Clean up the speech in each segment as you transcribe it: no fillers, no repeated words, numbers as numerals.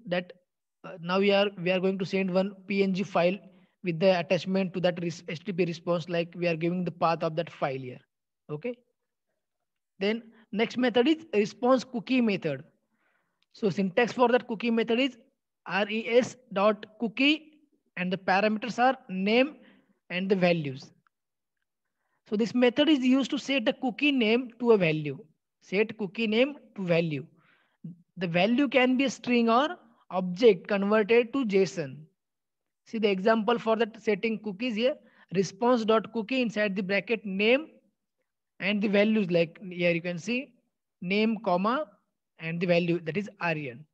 that now we are going to send one PNG file with the attachment to that HTTP response, like we are giving the path of that file here. Okay. Then next method is response cookie method. So syntax for that cookie method is res dot cookie, and the parameters are name and the values. So this method is used to set a cookie name to a value. Set cookie name to value. The value can be a string or object converted to JSON. See the example for that setting cookies here. Response dot cookie inside the bracket name and the values, like here you can see name comma and the value, that is Aryan,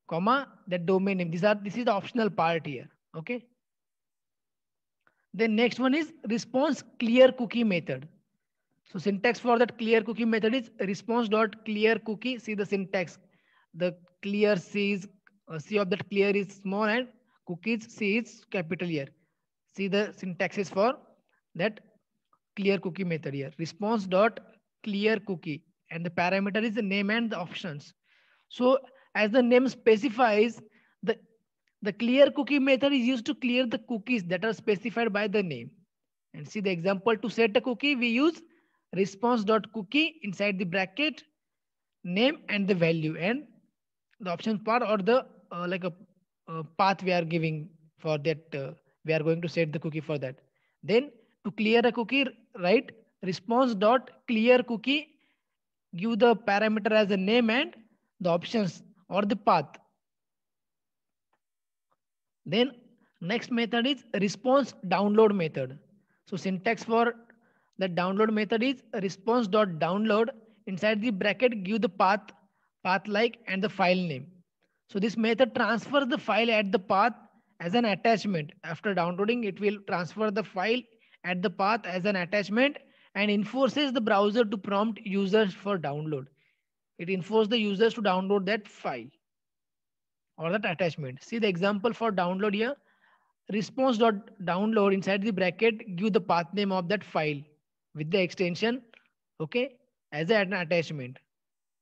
comma that domain name. This is the optional part here. Okay. Then next one is response clear cookie method. So syntax for that clear cookie method is response dot clear cookie. See the syntax. The clear C is C of that clear is small and cookies C is capital here. See the syntax is for that clear cookie method here. Response dot clear cookie, and the parameter is the name and the options. So as the name specifies, the the clear cookie method is used to clear the cookies that are specified by the name. And see the example, to set a cookie, we use response.cookie inside the bracket, name and the value, and the options part, or the like a path we are giving for that. We are going to set the cookie for that. Then to clear a cookie, write response.clear cookie, give the parameter as a name and the options or the path. Then next method is response download method. So syntax for the download method is response.download inside the bracket, give the path like and the file name. So this method transfers the file at the path as an attachment. After downloading, it will transfer the file at the path as an attachment and enforces the browser to prompt users for download. It enforces the users to download that file or that attachment. See the example for download here. Response.download inside the bracket, give the path name of that file with the extension, okay, as an attachment.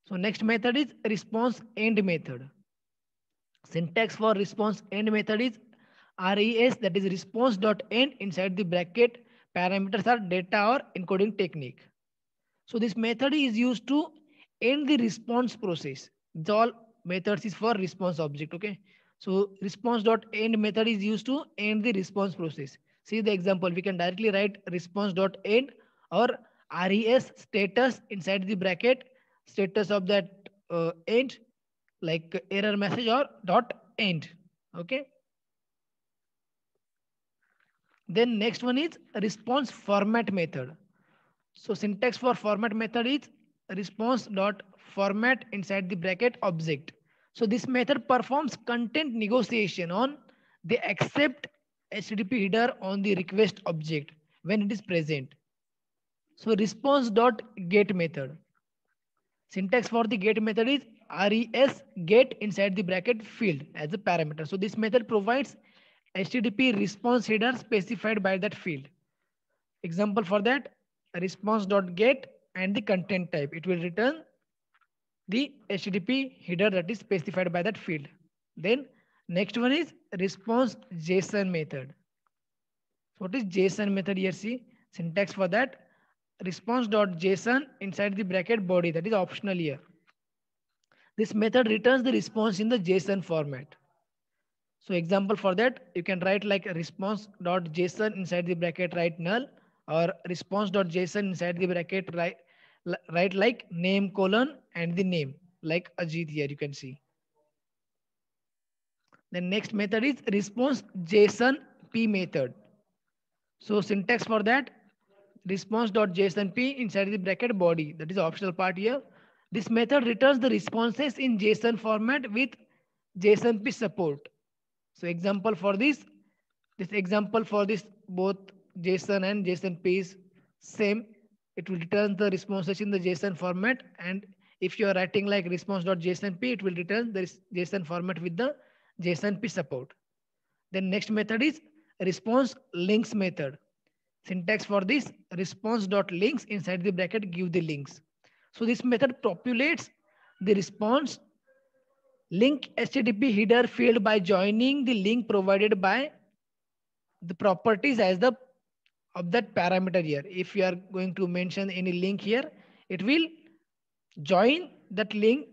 So next method is response end method. Syntax for response end method is res, that is response.end inside the bracket, parameters are data or encoding technique. So this method is used to end the response process. It's all methods is for response object. Okay. So response.end method is used to end the response process. See the example. We can directly write response.end or res status inside the bracket, status of that end, like error message or dot end. Okay. Then next one is response format method. So syntax for format method is response dot format inside the bracket object. So this method performs content negotiation on the accept HTTP header on the request object when it is present. So response dot get method. Syntax for the get method is res get inside the bracket field as a parameter. So this method provides HTTP response header specified by that field. Example for that, response.get and the content type. It will return the HTTP header that is specified by that field. Then next one is response JSON method. So what is JSON method here? See syntax for that, response.json inside the bracket body, that is optional here. This method returns the response in the JSON format. So example for that, you can write like response.json inside the bracket, write null, or response.json inside the bracket, write like name colon and the name like Ajit here you can see. The next method is response JSON P method. So syntax for that, response.json P inside the bracket body, that is optional part here. This method returns the responses in JSON format with JSON P support. So example for this example for this both JSON and JSON P is same. It will return the responses in the JSON format, and if you are writing like response.jsonp, it will return the JSON format with the JSON P support. Then next method is response links method. Syntax for this, response.links inside the bracket, give the links. So this method populates the response Link HTTP header field by joining the link provided by the properties as the of that parameter here. If you are going to mention any link here, it will join that link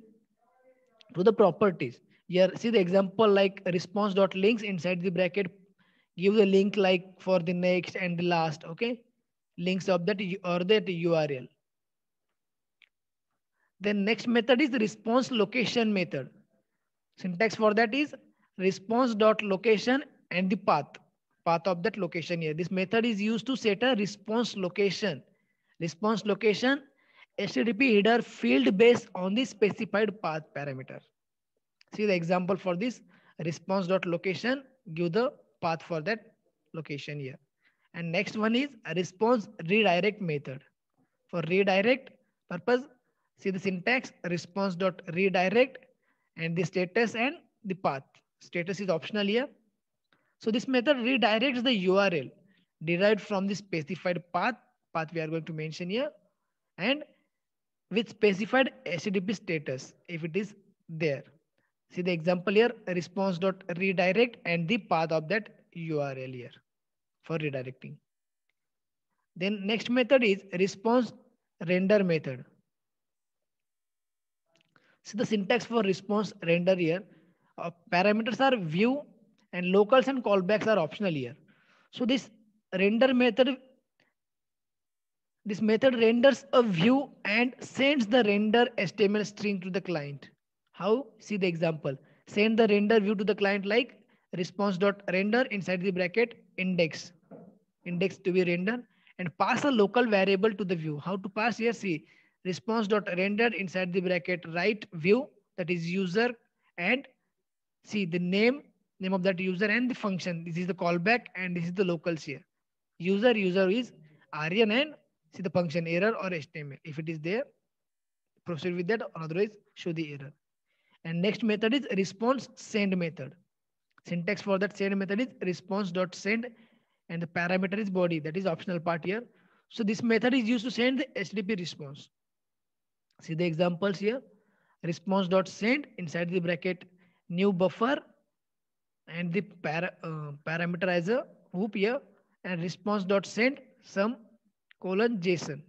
to the properties. Here, see the example like response.links inside the bracket, give the link like for the next and the last, okay? Links of that or that URL. Then next method is response location method. Syntax for that is response.location and the path of that location here. This method is used to set a response location. Response location HTTP header field based on the specified path parameter. See the example for this response.location, give the path for that location here. And next one is a response redirect method. For redirect purpose, see the syntax response.redirect and the status and the path. Status is optional here. So this method redirects the URL derived from the specified path we are going to mention here, and with specified HTTP status if it is there. See the example here, response.redirect and the path of that URL here for redirecting. Then next method is response render method. See the syntax for response render here. Parameters are view and locals and callbacks are optional here. So render method, this method renders a view and sends the render HTML string to the client. How? See the example. Send the render view to the client like response.render inside the bracket index to be rendered, and pass a local variable to the view. How to pass here? See response.render inside the bracket right view, that is user, and see the name of that user and the function. This is the callback and this is the locals here. User is Aryan, and see the function error or HTML. If it is there, proceed with that, or otherwise show the error. And next method is response send method. Syntax for that send method is response.send and the parameter is body, that is optional part here. So this method is used to send the HTTP response. See the examples here. Response.send inside the bracket new buffer and the parameter as a hoop here, and response.send some :JSON.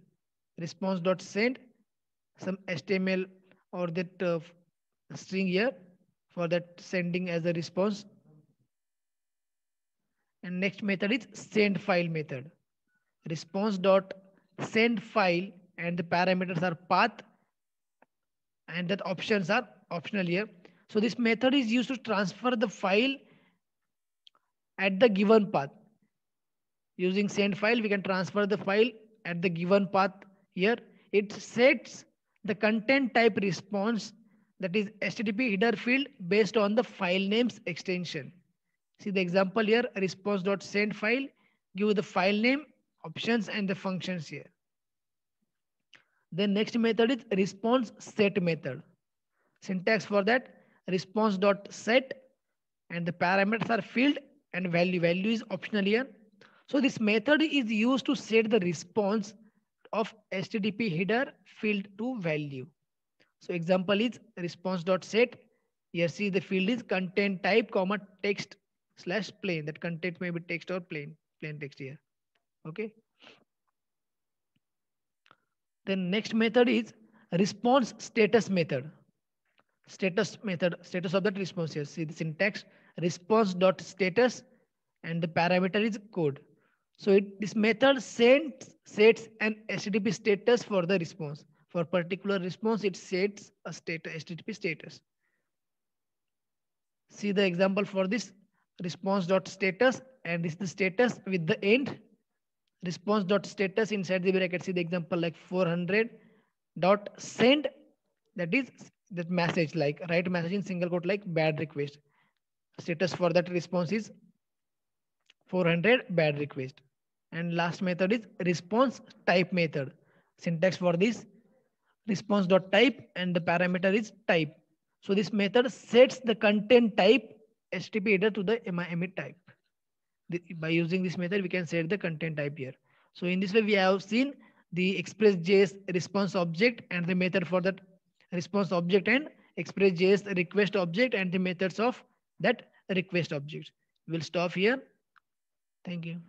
Response.send some HTML or that string here for that sending as a response. And next method is send file method. Response.send file and the parameters are path and that options are optional here. So this method is used to transfer the file at the given path. Using send file, we can transfer the file at the given path here. It sets the content type response, that is HTTP header field, based on the file name's extension. See the example here, response.send file, give the file name, options and the functions here. Then next method is response set method. Syntax for that, response.set and the parameters are field and value. Value is optional here. So this method is used to set the response of HTTP header field to value. So example is response.set. Here see the field is content type, comma text / plain. That content may be text or plain text here. Okay. Then next method is response status method. Status of that response here. See the syntax response.status and the parameter is code. So this method sets an HTTP status for the response. For particular response, it sets a HTTP status. See the example for this response.status, and this is the status with the end response.status inside the bracket. See the example like 400.send, that is that message, like write message in single quote like bad request. Status for that response is 400 bad request. And last method is response type method. Syntax for this response.type and the parameter is type. So this method sets the content type HTTP header to the emit type. By using this method, we can set the content type here. So in this way, we have seen the Express.js response object and the method for that response object and express.js request object and the methods of that request object. We'll stop here. Thank you.